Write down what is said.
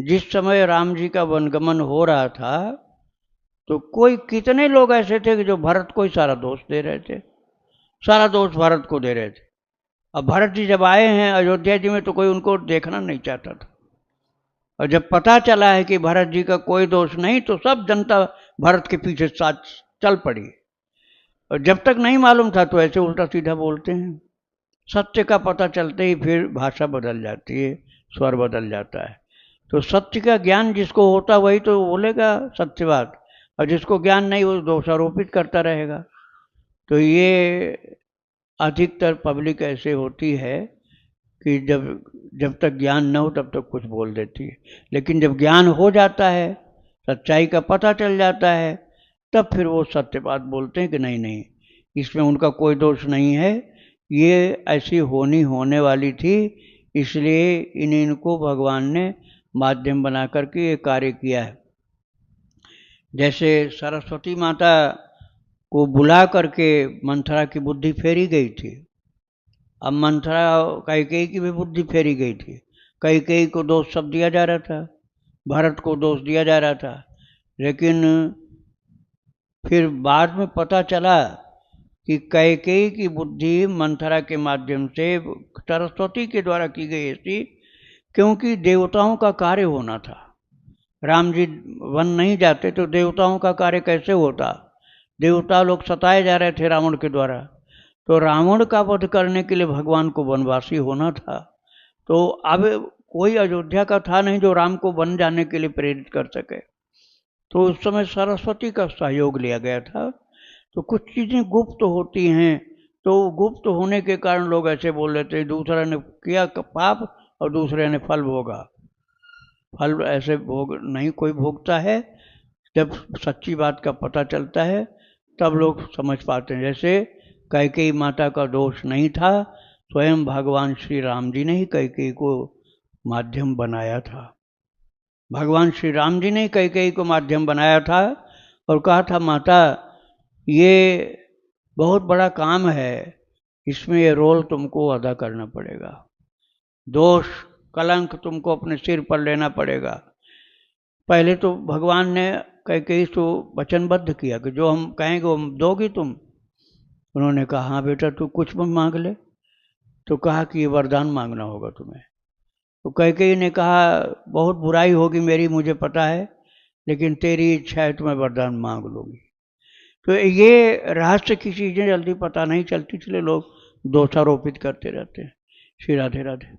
जिस समय राम जी का वनगमन हो रहा था तो कोई कितने लोग ऐसे थे कि जो भरत को ही सारा दोष दे रहे थे, सारा दोष भरत को दे रहे थे। अब भरत जी जब आए हैं अयोध्या जी में तो कोई उनको देखना नहीं चाहता था, और जब पता चला है कि भरत जी का कोई दोष नहीं तो सब जनता भरत के पीछे साथ चल पड़ी। और जब तक नहीं मालूम था तो ऐसे उल्टा सीधा बोलते हैं। सत्य का पता चलते ही फिर भाषा बदल जाती है, स्वर बदल जाता है। तो सत्य का ज्ञान जिसको होता वही तो बोलेगा सत्य बात, और जिसको ज्ञान नहीं वो दोषारोपित करता रहेगा। तो ये अधिकतर पब्लिक ऐसे होती है कि जब जब तक ज्ञान न हो तब तक कुछ बोल देती है, लेकिन जब ज्ञान हो जाता है, सच्चाई का पता चल जाता है, तब फिर वो सत्य बात बोलते हैं कि नहीं नहीं, इसमें उनका कोई दोष नहीं है, ये ऐसी होने वाली थी, इसलिए इनको भगवान ने माध्यम बना करके ये कार्य किया है। जैसे सरस्वती माता को बुला करके मंथरा की बुद्धि फेरी गई थी। अब मंथरा कैकेयी की भी बुद्धि फेरी गई थी। कैकेयी को दोष सब दिया जा रहा था, भरत को दोष दिया जा रहा था, लेकिन फिर बाद में पता चला कि कैकेयी की बुद्धि मंथरा के माध्यम से सरस्वती के द्वारा की गई थी, क्योंकि देवताओं का कार्य होना था। राम जी वन नहीं जाते तो देवताओं का कार्य कैसे होता? देवता लोग सताए जा रहे थे रावण के द्वारा, तो रावण का वध करने के लिए भगवान को वनवासी होना था। तो अब कोई अयोध्या का था नहीं जो राम को वन जाने के लिए प्रेरित कर सके, तो उस समय सरस्वती का सहयोग लिया गया था। तो कुछ चीज़ें गुप्त होती हैं, तो गुप्त होने के कारण लोग ऐसे बोल लेते हैं, दूसरे ने किया पाप और दूसरे ने फल भोगा। फल ऐसे भोग नहीं कोई भोगता है, जब सच्ची बात का पता चलता है तब लोग समझ पाते हैं। जैसे कैकेयी माता का दोष नहीं था, स्वयं भगवान श्री राम जी ने ही कैकेयी को माध्यम बनाया था। भगवान श्री राम जी ने कैकेयी को माध्यम बनाया था और कहा था माता ये बहुत बड़ा काम है, इसमें ये रोल तुमको अदा करना पड़ेगा, दोष कलंक तुमको अपने सिर पर लेना पड़ेगा। पहले तो भगवान ने कैकेयी को वचनबद्ध किया कि जो हम कहेंगे वो दोगी तुम। उन्होंने कहा हाँ बेटा तू कुछ भी मांग ले। तो कहा कि ये वरदान मांगना होगा तुम्हें। तो कैकेयी ने कहा बहुत बुराई होगी मेरी मुझे पता है, लेकिन तेरी इच्छा है तो मैं वरदान मांग लूँगी। तो ये रहस्य की चीज़ें जल्दी पता नहीं चलती, इसलिए लोग दोषारोपित करते रहते हैं। श्री राधे राधे।